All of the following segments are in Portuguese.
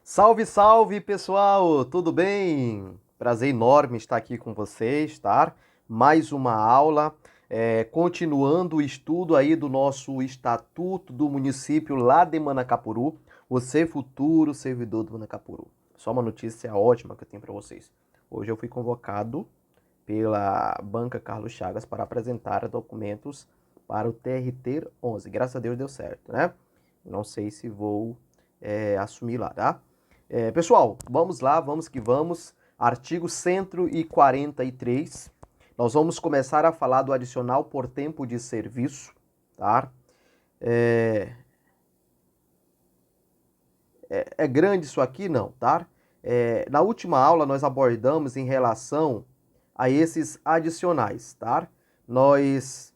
Salve, salve, pessoal! Tudo bem? Prazer enorme estar aqui com vocês, tá? Mais uma aula, continuando o estudo aí do nosso Estatuto do Município lá de Manacapuru. Você, futuro servidor do Manacapuru. Só uma notícia ótima que eu tenho para vocês. Hoje eu fui convocado pela Banca Carlos Chagas para apresentar documentos para o TRT-11. Graças a Deus deu certo, né? Não sei se vou assumir lá, tá? Pessoal, vamos lá, vamos que vamos. Artigo 143. Nós vamos começar a falar do adicional por tempo de serviço, tá? É, é grande isso aqui? Não, tá? Na última aula nós abordamos em relação a esses adicionais, tá? Nós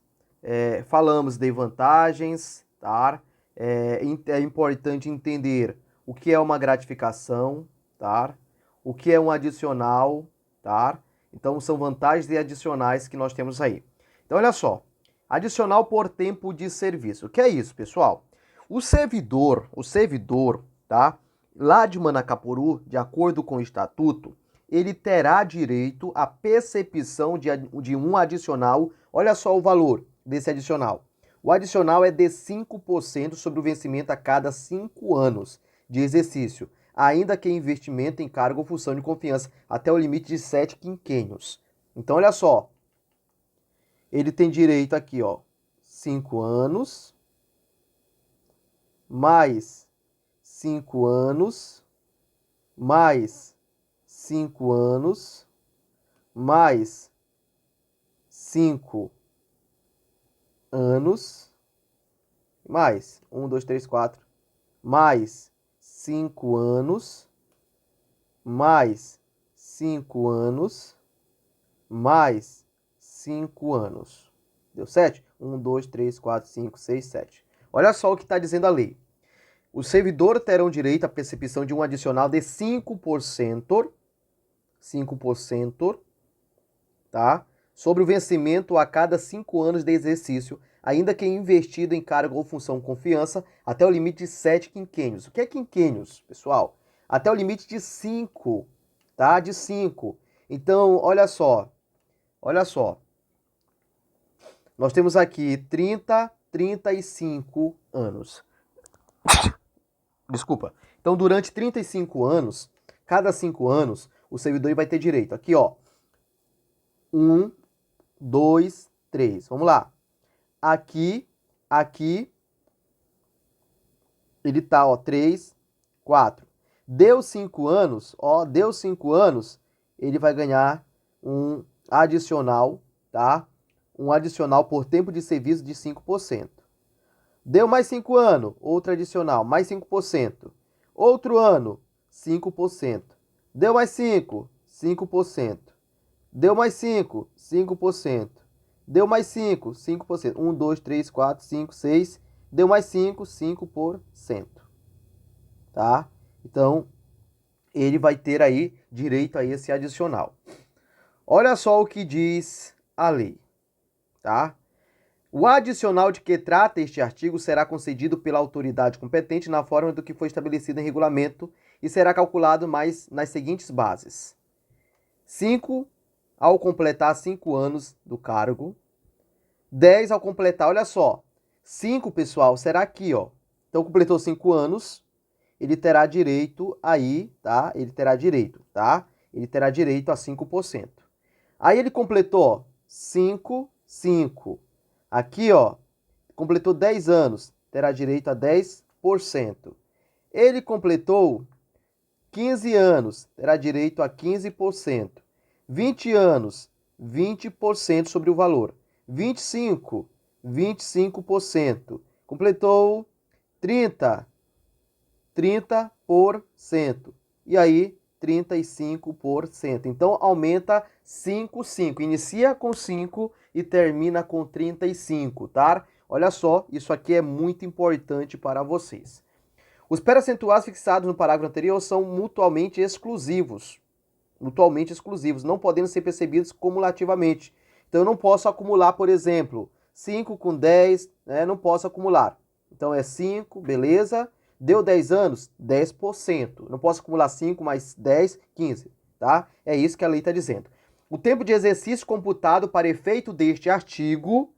falamos de vantagens, tá? É importante entender o que é uma gratificação, tá? O que é um adicional, tá? Então são vantagens e adicionais que nós temos aí. Então olha só, adicional por tempo de serviço. O que é isso, pessoal? O servidor, tá? Lá de Manacapuru, de acordo com o estatuto, ele terá direito à percepção de um adicional. Olha só o valor desse adicional. O adicional é de 5% sobre o vencimento a cada 5 anos de exercício, ainda que investimento em cargo ou função de confiança, até o limite de 7 quinquênios. Então, olha só, ele tem direito aqui, ó, 5 anos, mais 5 anos, mais 5 anos, mais 5 anos, mais 1, 2, 3, 4, mais 5 anos, mais 5 anos, mais 5 anos. Deu 7? 1, 2, 3, 4, 5, 6, 7. Olha só o que está dizendo a lei. Os servidores terão direito à percepção de um adicional de 5%, 5%, tá? Sobre o vencimento a cada 5 anos de exercício, ainda que investido em cargo ou função confiança, até o limite de 7 quinquênios. O que é quinquênios, pessoal? Até o limite de 5, tá? De 5. Então, olha só. Nós temos aqui 30, 35 anos. Desculpa. Então, durante 35 anos, cada 5 anos, o servidor vai ter direito. Aqui, ó. 1, 2, 3. Vamos lá. Aqui, ele tá, ó, 3, 4. Deu 5 anos, ó, deu 5 anos, ele vai ganhar um adicional, tá? Um adicional por tempo de serviço de 5%. Deu mais 5 anos, outro adicional, mais 5%. Outro ano, 5%. Deu mais 5, 5%. Deu mais 5, 5%. Deu mais 5, 5%. 1, 2, 3, 4, 5, 6. Deu mais 5, 5%. Tá? Então, ele vai ter aí direito a esse adicional. Olha só o que diz a lei, tá? O adicional de que trata este artigo será concedido pela autoridade competente na forma do que foi estabelecido em regulamento e será calculado mais nas seguintes bases: 5 ao completar 5 anos do cargo, 10 ao completar, olha só, 5, pessoal, será aqui, ó. Então completou 5 anos, ele terá direito aí, tá? Ele terá direito, tá? Ele terá direito a 5%. Aí ele completou, ó, 5, 5. Aqui, ó, completou 10 anos, terá direito a 10%. Ele completou 15 anos, terá direito a 15%. 20 anos, 20% sobre o valor. 25, 25%. Completou 30, 30%. E aí, 35%. Então, aumenta 5, 5. Inicia com 5 e termina com 35, tá? Olha só, isso aqui é muito importante para vocês. Os peracentuais fixados no parágrafo anterior são mutuamente exclusivos. Mutuamente exclusivos, não podendo ser percebidos cumulativamente. Então, eu não posso acumular, por exemplo, 5 com 10, né? Não posso acumular. Então, é 5, beleza? Deu 10 anos? 10%. Não posso acumular 5 mais 10, 15, tá? É isso que a lei está dizendo. O tempo de exercício computado para efeito deste artigo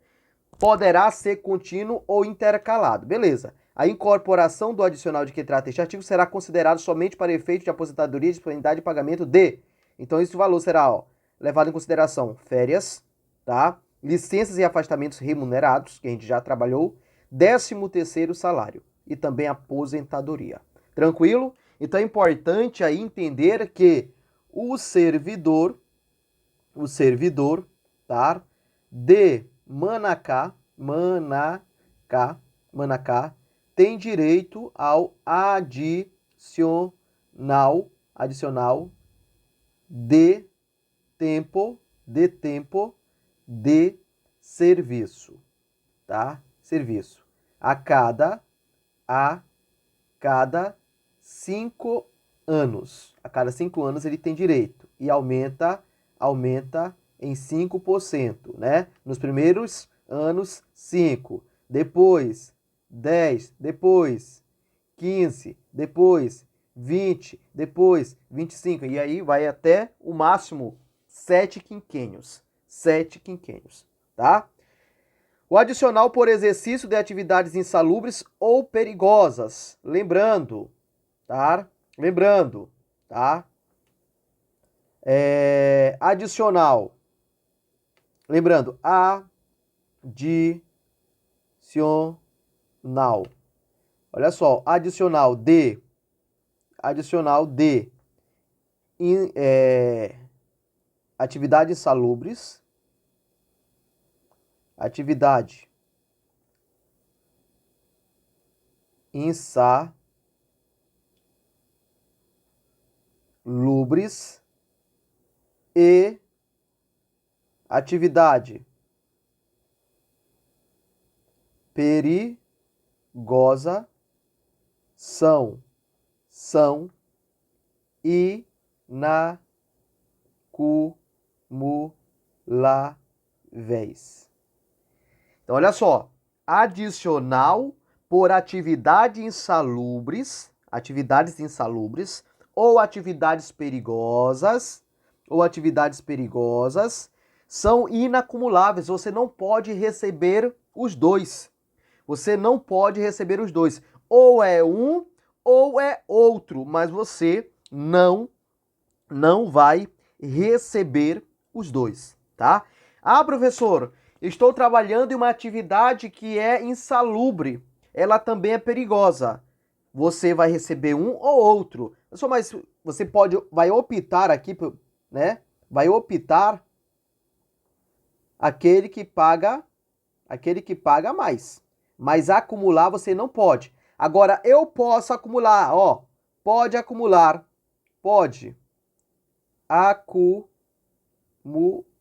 poderá ser contínuo ou intercalado. Beleza. A incorporação do adicional de que trata este artigo será considerado somente para efeito de aposentadoria, disponibilidade de pagamento de. Então, esse valor será, ó, levado em consideração férias, tá? Licenças e afastamentos remunerados, que a gente já trabalhou, 13º salário e também aposentadoria. Tranquilo? Então é importante aí entender que o servidor, tá? De Manacá, tem direito ao adicional de tempo de serviço, tá? Serviço. A cada 5 anos. A cada 5 anos ele tem direito. E aumenta em 5%, né? Nos primeiros anos, 5. Depois, 10. Depois, 15. Depois, 20. Depois, 25. E aí vai até o máximo 7 quinquênios. 7 quinquênios, tá? O adicional por exercício de atividades insalubres ou perigosas. Lembrando, tá? Adicional. Lembrando, adicional. Olha só, adicional de atividades insalubres. Atividade insalubres e atividade perigosa são inacumuláveis. Então, olha só, adicional por atividades insalubres ou atividades perigosas são inacumuláveis. Você não pode receber os dois. Ou é um ou é outro, mas você não vai receber os dois, tá? Ah, professor, estou trabalhando em uma atividade que é insalubre. Ela também é perigosa. Você vai receber um ou outro. Mas você vai optar aqui, né? Vai optar aquele que paga mais. Mas acumular você não pode. Agora, eu posso acumular, ó. Pode acumular. Pode acumular.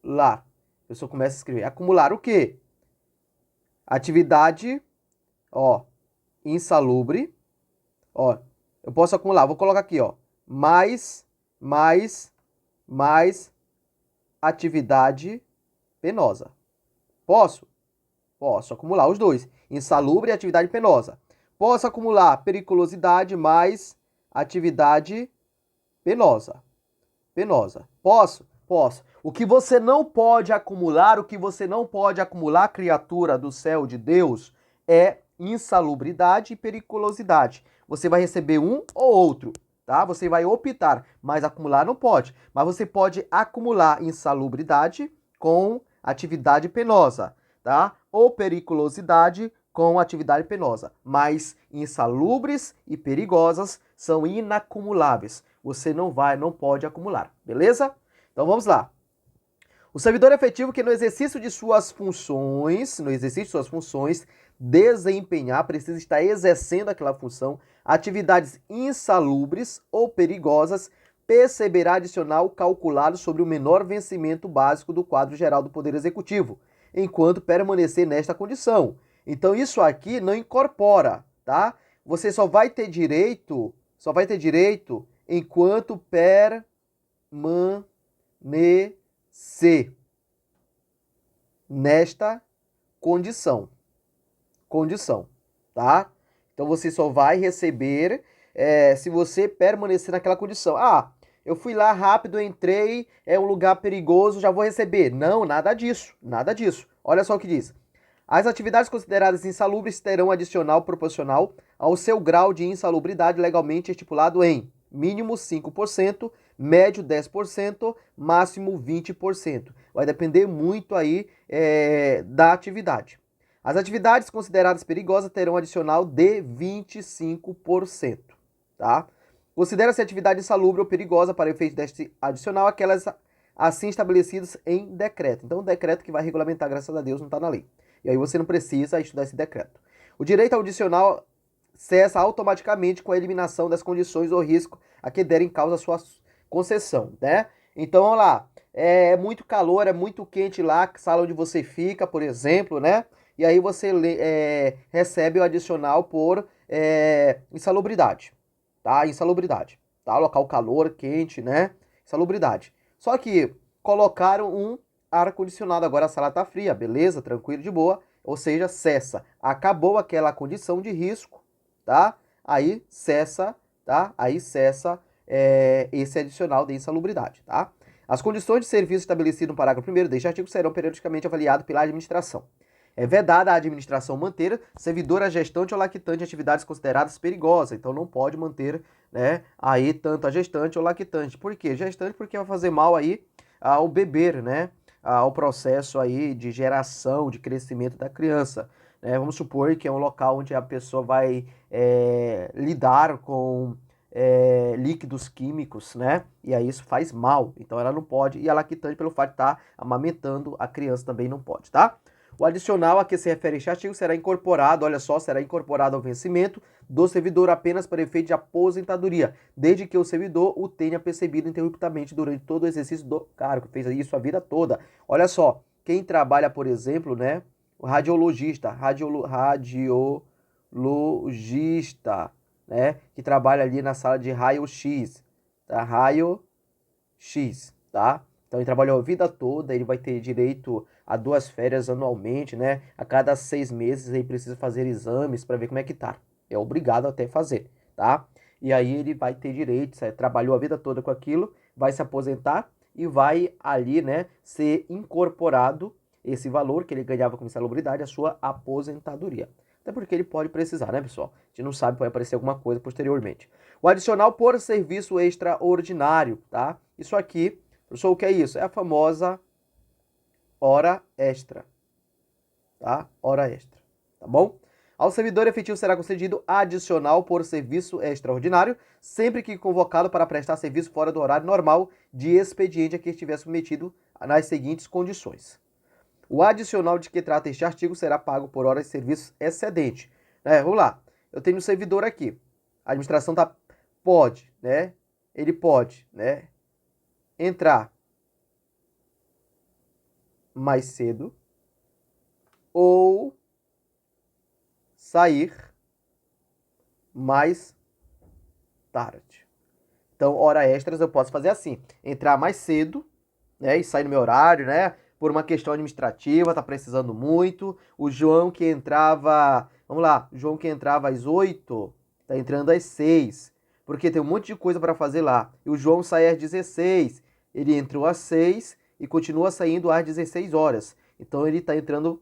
A pessoa começa a escrever. Acumular o quê? Atividade, ó, insalubre. Ó, eu posso acumular. Vou colocar aqui, ó. Mais atividade penosa. Posso? Posso acumular os dois. Insalubre e atividade penosa. Posso acumular periculosidade mais atividade penosa. Posso? Posso. O que você não pode acumular, criatura do céu de Deus, é insalubridade e periculosidade. Você vai receber um ou outro, tá? Você vai optar, mas acumular não pode. Mas você pode acumular insalubridade com atividade penosa, tá? Ou periculosidade com atividade penosa. Mas insalubres e perigosas são inacumuláveis. Você não pode acumular, beleza? Então vamos lá. O servidor efetivo que no exercício de suas funções, desempenhar, precisa estar exercendo aquela função, atividades insalubres ou perigosas, perceberá adicional calculado sobre o menor vencimento básico do quadro geral do Poder Executivo, enquanto permanecer nesta condição. Então isso aqui não incorpora, tá? Você só vai ter direito enquanto permanecer nesta condição, tá? Então você só vai receber se você permanecer naquela condição. Ah, eu fui lá rápido, entrei, é um lugar perigoso, já vou receber. Não, nada disso, nada disso. Olha só o que diz. As atividades consideradas insalubres terão adicional proporcional ao seu grau de insalubridade legalmente estipulado em mínimo 5%, médio 10%, máximo 20%. Vai depender muito aí da atividade. As atividades consideradas perigosas terão adicional de 25%, tá? Considera-se atividade insalubre ou perigosa para efeito deste adicional aquelas assim estabelecidas em decreto. Então, o decreto que vai regulamentar, graças a Deus, não está na lei. E aí você não precisa estudar esse decreto. O direito ao adicional cessa automaticamente com a eliminação das condições ou risco a que derem causa a sua concessão, né? Então, vamos lá. É muito calor, é muito quente lá, sala onde você fica, por exemplo, né? E aí você recebe o adicional por insalubridade, tá? Insalubridade, tá? Local calor, quente, né? Insalubridade. Só que colocaram um ar-condicionado, agora a sala tá fria, beleza? Tranquilo, de boa. Ou seja, cessa. Acabou aquela condição de risco, tá? Aí cessa, tá? Aí cessa esse adicional de insalubridade, tá? As condições de serviço estabelecidas no parágrafo 1º deste artigo serão periodicamente avaliadas pela administração. É vedada a administração manter servidora gestante ou lactante em atividades consideradas perigosas. Então não pode manter, né, aí tanto a gestante ou lactante. Por quê? Gestante porque vai fazer mal aí ao beber, né? Ao processo aí de geração, de crescimento da criança. Né? Vamos supor que é um local onde a pessoa vai lidar com líquidos químicos, né? E aí isso faz mal. Então ela não pode. E a lactante, pelo fato de estar amamentando, a criança também não pode, tá? O adicional a que se refere este artigo será incorporado, olha só, será incorporado ao vencimento do servidor apenas para efeito de aposentadoria, desde que o servidor o tenha percebido interruptamente durante todo o exercício do cargo, fez isso a vida toda. Olha só, quem trabalha, por exemplo, né, o radiologista, radiologista, né, que trabalha ali na sala de raio-x, tá? Raio-x, tá? Então ele trabalhou a vida toda, ele vai ter direito a 2 férias anualmente, né? A cada 6 meses ele precisa fazer exames para ver como é que tá. É obrigado até fazer, tá? E aí ele vai ter direito, trabalhou a vida toda com aquilo, vai se aposentar e vai ali, né, ser incorporado esse valor que ele ganhava com insalubridade à sua aposentadoria. Até porque ele pode precisar, né, pessoal? A gente não sabe, pode aparecer alguma coisa posteriormente. O adicional por serviço extraordinário, tá? Isso aqui, professor, o que é isso? É a famosa hora extra, tá? Hora extra, tá bom? Ao servidor efetivo será concedido adicional por serviço extraordinário, sempre que convocado para prestar serviço fora do horário normal de expediente a que estiver submetido nas seguintes condições. O adicional de que trata este artigo será pago por hora de serviço excedente. Vamos lá, eu tenho um servidor aqui, a administração pode, né? Ele pode, né, entrar mais cedo ou sair mais tarde. Então, hora extras eu posso fazer assim, entrar mais cedo, né, e sair no meu horário, né, por uma questão administrativa, tá precisando muito. O João que entrava, vamos lá, o João que entrava às 8, tá entrando às 6, porque tem um monte de coisa para fazer lá. E o João sai às 16, ele entrou às 6 e continua saindo às 16 horas. Então ele tá entrando,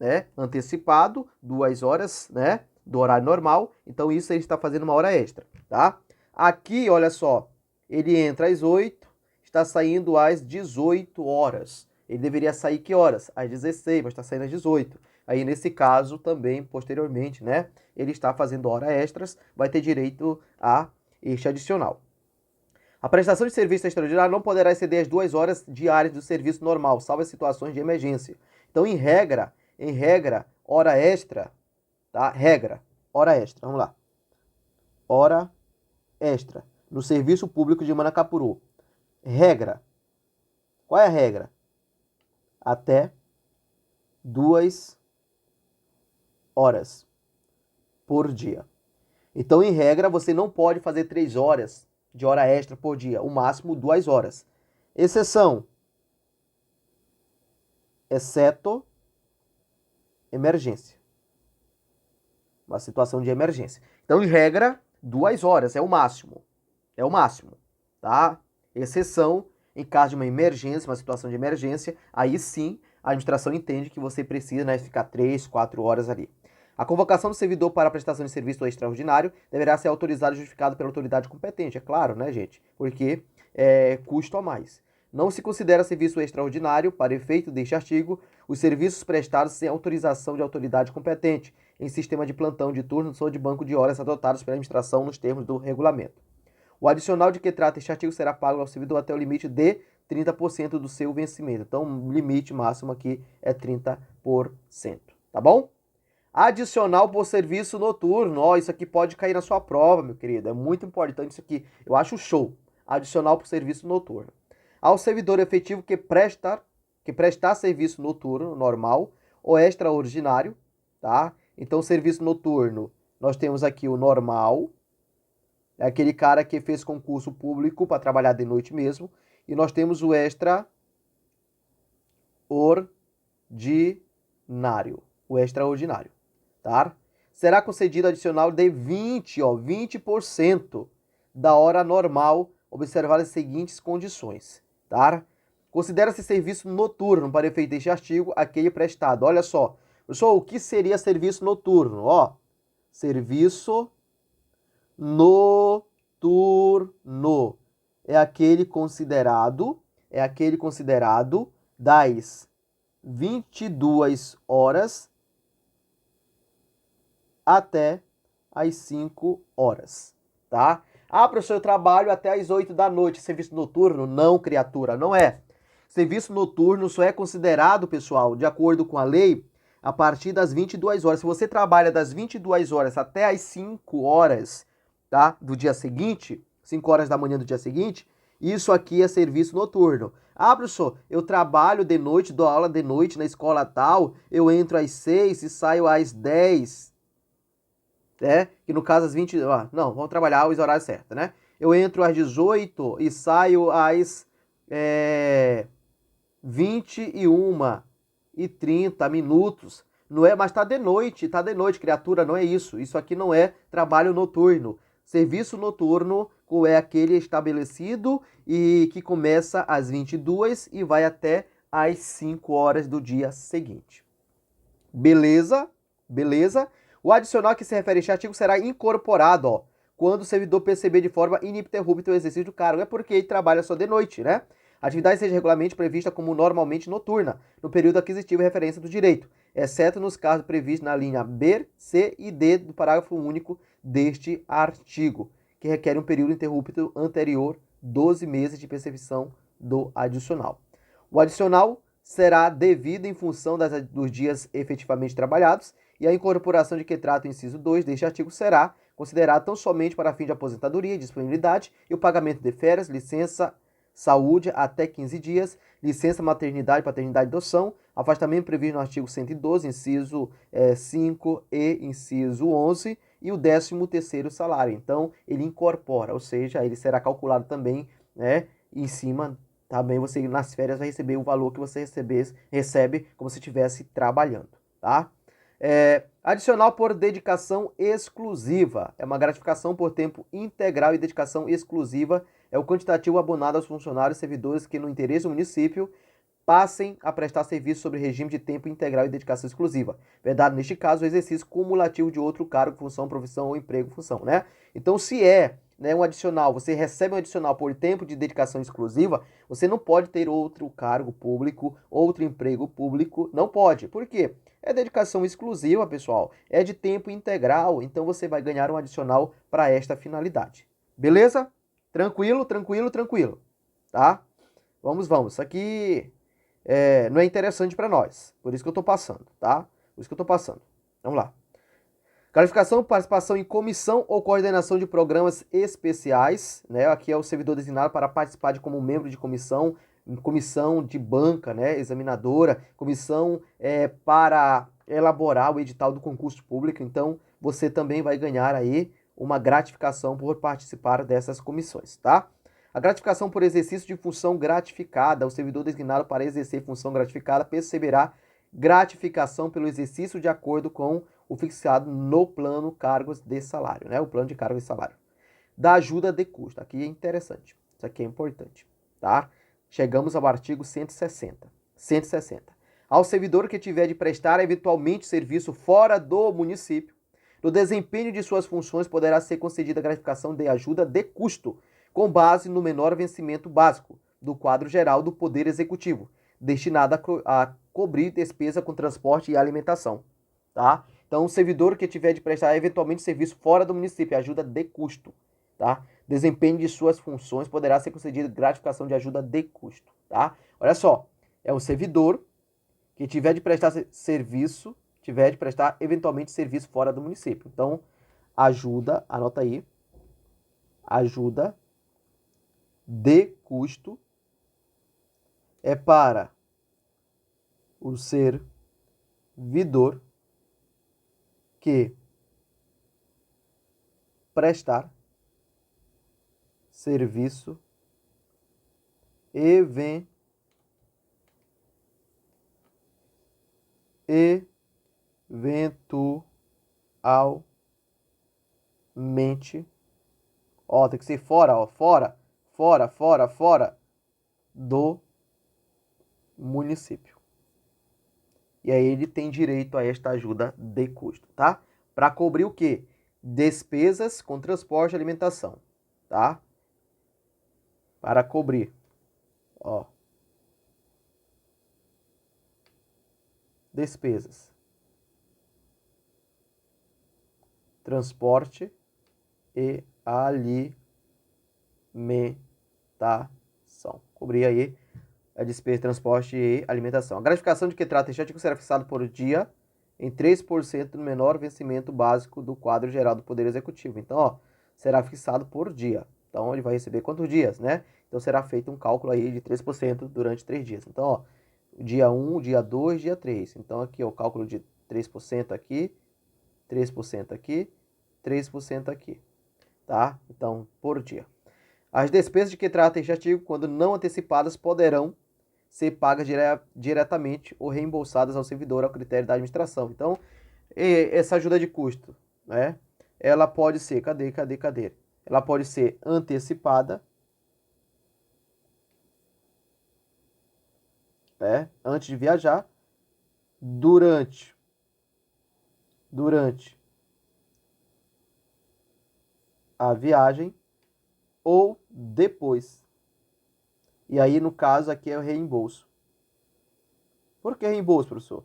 né, antecipado, 2 horas, né, do horário normal. Então isso ele está fazendo uma hora extra, tá? Aqui, olha só, ele entra às 8, está saindo às 18 horas. Ele deveria sair que horas? Às 16, mas está saindo às 18. Aí, nesse caso, também, posteriormente, né, ele está fazendo hora extras, vai ter direito a este adicional. A prestação de serviço extraordinário não poderá exceder as 2 horas diárias do serviço normal, salvo as situações de emergência. Então, em regra, hora extra, tá? Regra, hora extra, vamos lá. Hora extra, no serviço público de Manacapuru. Regra. Qual é a regra? Até 2 horas por dia. Então, em regra, você não pode fazer 3 horas de hora extra por dia, o máximo 2 horas. Exceção, exceto emergência. Uma situação de emergência. Então, em regra, 2 horas é o máximo. É o máximo, tá? Exceção, em caso de uma emergência, uma situação de emergência, aí sim a administração entende que você precisa, né, ficar 3, 4 horas ali. A convocação do servidor para a prestação de serviço extraordinário deverá ser autorizada e justificada pela autoridade competente, é claro, né, gente? Porque é custo a mais. Não se considera serviço extraordinário, para efeito deste artigo, os serviços prestados sem autorização de autoridade competente, em sistema de plantão de turnos ou de banco de horas adotados pela administração nos termos do regulamento. O adicional de que trata este artigo será pago ao servidor até o limite de 30% do seu vencimento. Então, o limite máximo aqui é 30%, tá bom? Adicional por serviço noturno. Ó, isso aqui pode cair na sua prova, meu querido. É muito importante isso aqui. Eu acho show. Adicional por serviço noturno. Ao servidor efetivo que prestar serviço noturno normal ou extraordinário, tá? Então, serviço noturno, nós temos aqui o normal, é aquele cara que fez concurso público para trabalhar de noite mesmo, e nós temos o extraordinário, tá? Será concedido adicional de 20% da hora normal, observadas as seguintes condições, tá? Considera-se serviço noturno, para efeito deste artigo, aquele prestado. Olha só, pessoal, o que seria serviço noturno? Ó, serviço noturno é aquele considerado das 22 horas até as 5 horas, tá? Ah, professor, eu trabalho até as 8 da noite, serviço noturno? Não, criatura, não é. Serviço noturno só é considerado, pessoal, de acordo com a lei, a partir das 22 horas. Se você trabalha das 22 horas até as 5 horas, tá, do dia seguinte, 5 horas da manhã do dia seguinte, isso aqui é serviço noturno. Ah, professor, eu trabalho de noite, dou aula de noite na escola tal, eu entro às 6 e saio às 10, né? Que no caso às 20, não, vamos trabalhar os horários certos, né? Eu entro às 18 e saio às 21h30. Não é, mas tá de noite, criatura, não é isso. Isso aqui não é trabalho noturno. Serviço noturno é aquele estabelecido e que começa às 22 e vai até às 5 horas do dia seguinte. Beleza? Beleza? O adicional que se refere a este artigo será incorporado, ó, quando o servidor perceber de forma ininterrupta o exercício do cargo. É porque ele trabalha só de noite, né? A atividade seja regularmente prevista como normalmente noturna, no período aquisitivo e referência do direito, exceto nos casos previstos na linha B, C e D do parágrafo único deste artigo, que requer um período interrupto anterior 12 meses de percepção do adicional. O adicional será devido em função dos dias efetivamente trabalhados e a incorporação de que trata o inciso 2 deste artigo será considerada tão somente para fim de aposentadoria, disponibilidade e o pagamento de férias, licença saúde até 15 dias, licença maternidade, paternidade e adoção, afastamento previsto no artigo 112, inciso 5 e inciso 11, e o 13º salário. Então, ele incorpora, ou seja, ele será calculado também, né, em cima, também você nas férias vai receber o valor que você recebe como se estivesse trabalhando, tá? Adicional por dedicação exclusiva. É uma gratificação por tempo integral e dedicação exclusiva. É o quantitativo abonado aos funcionários e servidores que, no interesse do município, passem a prestar serviço sobre regime de tempo integral e dedicação exclusiva. Vedado, neste caso, o exercício cumulativo de outro cargo, função, profissão ou emprego, função, né? Então, se é, né, um adicional, você recebe um adicional por tempo de dedicação exclusiva, você não pode ter outro cargo público, outro emprego público, não pode. Por quê? É dedicação exclusiva, pessoal, é de tempo integral, então você vai ganhar um adicional para esta finalidade. Beleza? Tranquilo, tranquilo, tranquilo, tá? Vamos. Isso aqui não é interessante para nós, por isso que eu estou passando, tá? Por isso que eu estou passando. Vamos lá. Qualificação, participação em comissão ou coordenação de programas especiais, né? Aqui é o servidor designado para participar como membro de comissão de banca, né? Examinadora, comissão para elaborar o edital do concurso público. Então, você também vai ganhar aí uma gratificação por participar dessas comissões, tá? A gratificação por exercício de função gratificada, o servidor designado para exercer função gratificada perceberá gratificação pelo exercício de acordo com o fixado no plano cargos de salário, né? O plano de cargos de salário. Da ajuda de custo. Aqui é interessante. Isso aqui é importante, tá? Chegamos ao artigo 160. 160. Ao servidor que tiver de prestar eventualmente serviço fora do município, no desempenho de suas funções poderá ser concedida a gratificação de ajuda de custo, com base no menor vencimento básico do quadro geral do Poder Executivo, destinada a cobrir despesa com transporte e alimentação, tá? Então, o servidor que tiver de prestar eventualmente serviço fora do município, ajuda de custo, tá? Desempenho de suas funções poderá ser concedida gratificação de ajuda de custo, tá? Olha só, é um servidor que tiver de prestar serviço, tiver de prestar eventualmente serviço fora do município. Então, ajuda, anota aí, ajuda de custo é para o servidor que prestar serviço eventualmente, ó, tem que ser fora, ó, fora do município. E aí ele tem direito a esta ajuda de custo, tá? Para cobrir o quê? Despesas com transporte e alimentação, tá? Para cobrir, ó, despesas, transporte e alimentação. Cobrir aí a despesa de transporte e alimentação. A gratificação de que trata este artigo será fixado por dia em 3% do menor vencimento básico do quadro geral do Poder Executivo. Então, ó, será fixado por dia. Então, ele vai receber quantos dias, né? Então, será feito um cálculo aí de 3% durante 3 dias. Então, ó, dia 1, dia 2, dia 3. Então, aqui, ó, o cálculo de 3% aqui, 3% aqui, 3% aqui, tá? Então, por dia. As despesas de que trata este artigo, quando não antecipadas, poderão ser pagas diretamente ou reembolsadas ao servidor ao critério da administração. Então, essa ajuda de custo, né? Ela pode ser, cadê? Ela pode ser antecipada, né? Antes de viajar, durante a viagem ou depois. E aí, no caso, aqui é o reembolso. Por que reembolso, professor?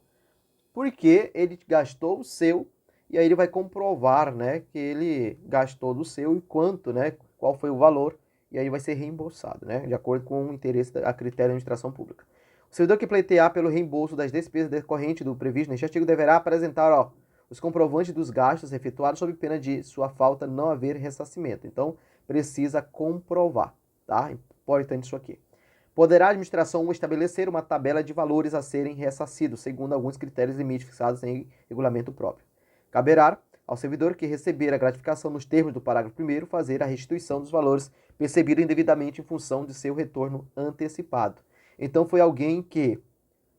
Porque ele gastou o seu e aí ele vai comprovar, né, que ele gastou do seu e quanto, né, qual foi o valor, e aí vai ser reembolsado, né, de acordo com o interesse a critério da administração pública. O servidor que pleitear pelo reembolso das despesas decorrentes do previsto neste artigo deverá apresentar, ó, os comprovantes dos gastos efetuados sob pena de sua falta não haver ressarcimento. Então, precisa comprovar, tá? Importante isso aqui. Poderá a administração estabelecer uma tabela de valores a serem ressarcidos, segundo alguns critérios e limites fixados em regulamento próprio. Caberá ao servidor que receber a gratificação nos termos do parágrafo 1º fazer a restituição dos valores percebidos indevidamente em função de seu retorno antecipado. Então foi alguém que,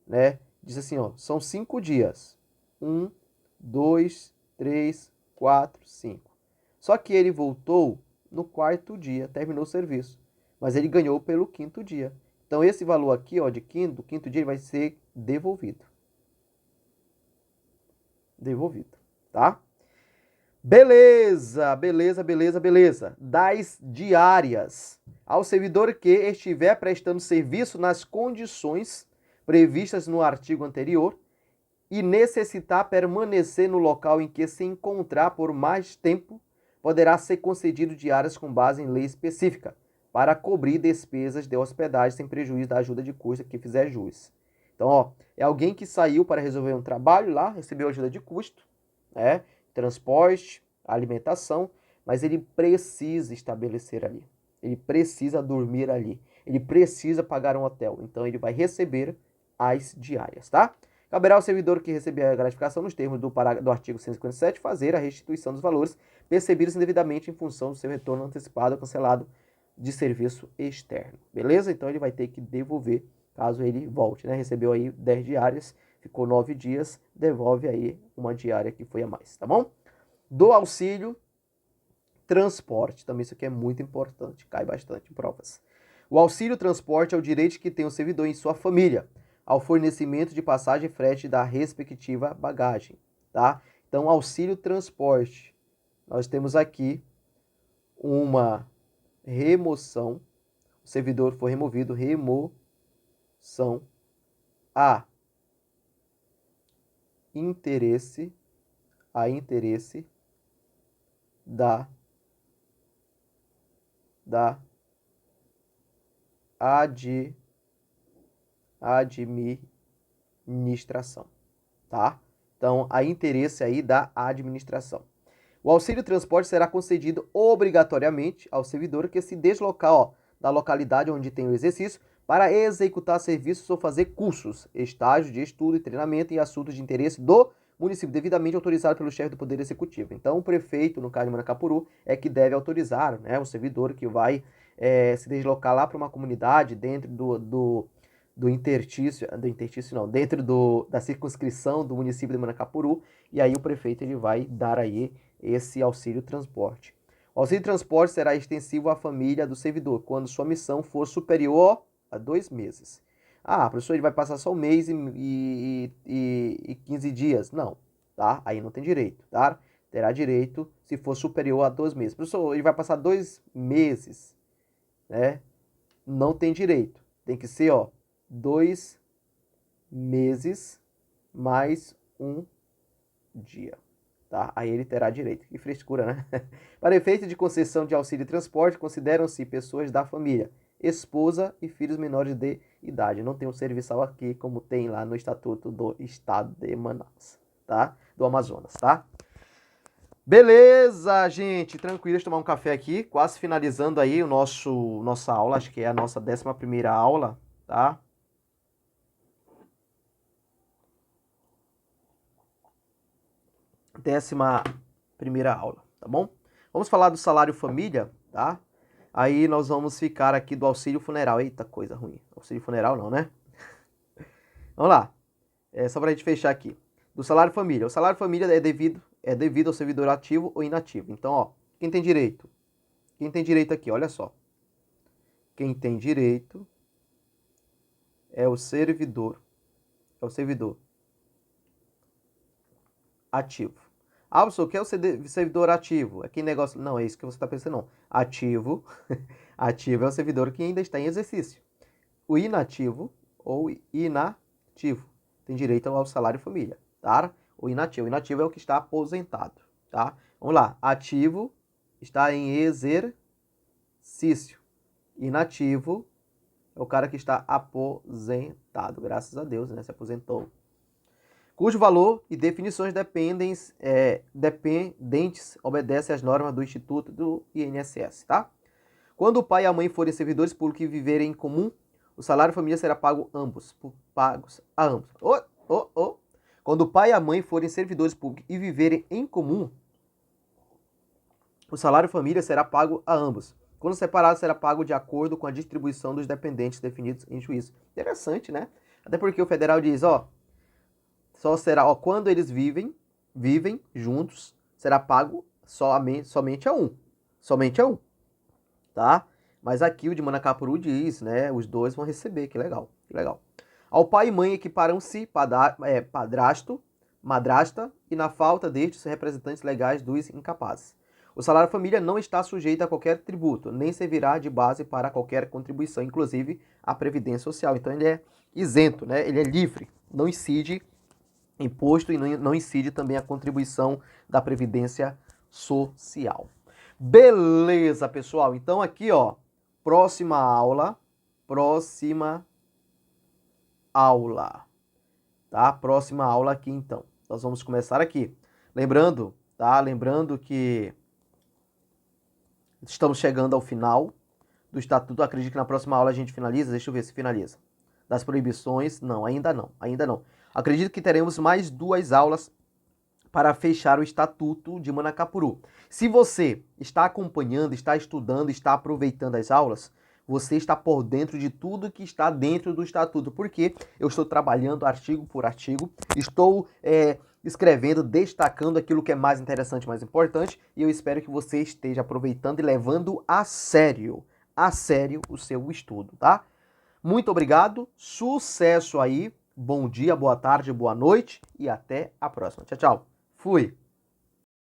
né, disse assim, ó, são 5 dias. 1, 2, 3, 4, 5. Só que ele voltou no 4º dia, terminou o serviço. Mas ele ganhou pelo 5º dia. Então, esse valor aqui, ó, do quinto dia, ele vai ser devolvido. Devolvido, tá? Beleza. Das diárias. Ao servidor que estiver prestando serviço nas condições previstas no artigo anterior e necessitar permanecer no local em que se encontrar por mais tempo, poderá ser concedido diárias com base em lei específica, para cobrir despesas de hospedagem sem prejuízo da ajuda de custo que fizer jus. Então, ó, é alguém que saiu para resolver um trabalho lá, recebeu ajuda de custo, né? Transporte, alimentação, mas ele precisa estabelecer ali. Ele precisa dormir ali. Ele precisa pagar um hotel. Então, ele vai receber as diárias, tá? Caberá ao servidor que receber a gratificação nos termos do artigo 157 fazer a restituição dos valores percebidos indevidamente em função do seu retorno antecipado ou cancelado de serviço externo, beleza? Então ele vai ter que devolver caso ele volte, né? Recebeu aí 10 diárias, ficou 9 dias, devolve aí uma diária que foi a mais, tá bom? Do auxílio transporte, também isso aqui é muito importante, cai bastante em provas. O auxílio transporte é o direito que tem o servidor em sua família, ao fornecimento de passagem e frete da respectiva bagagem, tá? Então, auxílio transporte, nós temos aqui uma remoção, o servidor foi removido, remoção a interesse da administração, tá? Então, a interesse aí da administração. O auxílio transporte será concedido obrigatoriamente ao servidor que se deslocar da localidade onde tem o exercício para executar serviços ou fazer cursos, estágios de estudo e treinamento em assuntos de interesse do município, devidamente autorizado pelo chefe do Poder Executivo. Então, o prefeito, no caso de Manacapuru, é que deve autorizar, né, o servidor que vai se deslocar lá para uma comunidade dentro da circunscrição do município de Manacapuru, e aí o prefeito ele vai dar aí esse auxílio transporte. O auxílio transporte será extensivo à família do servidor, quando sua missão for superior a 2 meses. Ah, professor, ele vai passar só 1 mês e 15 dias. Não, tá? Aí não tem direito, tá? Terá direito se for superior a 2 meses. Professor, ele vai passar 2 meses, né? Não tem direito. Tem que ser, 2 meses mais 1 dia. Tá? Aí ele terá direito. Que frescura, né? Para efeito de concessão de auxílio de transporte, consideram-se pessoas da família, esposa e filhos menores de idade. Não tem um serviçal aqui, como tem lá no Estatuto do Estado de Manaus, tá? Do Amazonas, tá? Beleza, gente. Tranquilo, deixa eu tomar um café aqui. Quase finalizando aí nossa aula. Acho que é a nossa 11ª aula, tá? Décima primeira aula, tá bom? Vamos falar do salário família, tá? Aí nós vamos ficar aqui do auxílio funeral. Eita, coisa ruim. Auxílio funeral não, né? Vamos lá. Só pra gente fechar aqui. Do salário família. O salário família é devido ao servidor ativo ou inativo. Então, quem tem direito? Quem tem direito aqui, olha só. Quem tem direito é o servidor. É o servidor ativo. Ah, professor, o que é o servidor ativo? É que negócio... Não, é isso que você está pensando, não. Ativo. Ativo é o servidor que ainda está em exercício. O inativo ou inativo tem direito ao salário família, tá? O inativo. O inativo é o que está aposentado, tá? Vamos lá. Ativo está em exercício. Inativo é o cara que está aposentado. Graças a Deus, né? Se aposentou. Cujo valor e definições dependentes obedecem às normas do Instituto do INSS, tá? Quando o pai e a mãe forem servidores públicos e viverem em comum, o salário família será pago pagos a ambos. Quando o pai e a mãe forem servidores públicos e viverem em comum, o salário família será pago a ambos. Quando separado, será pago de acordo com a distribuição dos dependentes definidos em juízo. Interessante, né? Até porque o federal diz, só será, quando eles vivem juntos, será pago somente a um. Somente a um, tá? Mas aqui o de Manacapuru diz, né? Os dois vão receber, que legal, que legal. Ao pai e mãe equiparam-se padrasto, madrasta e, na falta destes, representantes legais dos incapazes. O salário família não está sujeito a qualquer tributo, nem servirá de base para qualquer contribuição, inclusive a Previdência Social. Então ele é isento, né? Ele é livre, não incide imposto e não incide também a contribuição da Previdência Social. Beleza, pessoal? Então aqui, próxima aula, tá? Próxima aula aqui, então. Nós vamos começar aqui. Lembrando, tá? Lembrando que estamos chegando ao final do Estatuto. Acredito que na próxima aula a gente finaliza. Deixa eu ver se finaliza. Das proibições, não, ainda não. Acredito que teremos mais 2 aulas para fechar o Estatuto de Manacapuru. Se você está acompanhando, está estudando, está aproveitando as aulas, você está por dentro de tudo que está dentro do Estatuto, porque eu estou trabalhando artigo por artigo, estou escrevendo, destacando aquilo que é mais interessante, mais importante, e eu espero que você esteja aproveitando e levando a sério o seu estudo, tá? Muito obrigado, sucesso aí, bom dia, boa tarde, boa noite e até a próxima. Tchau, tchau. Fui!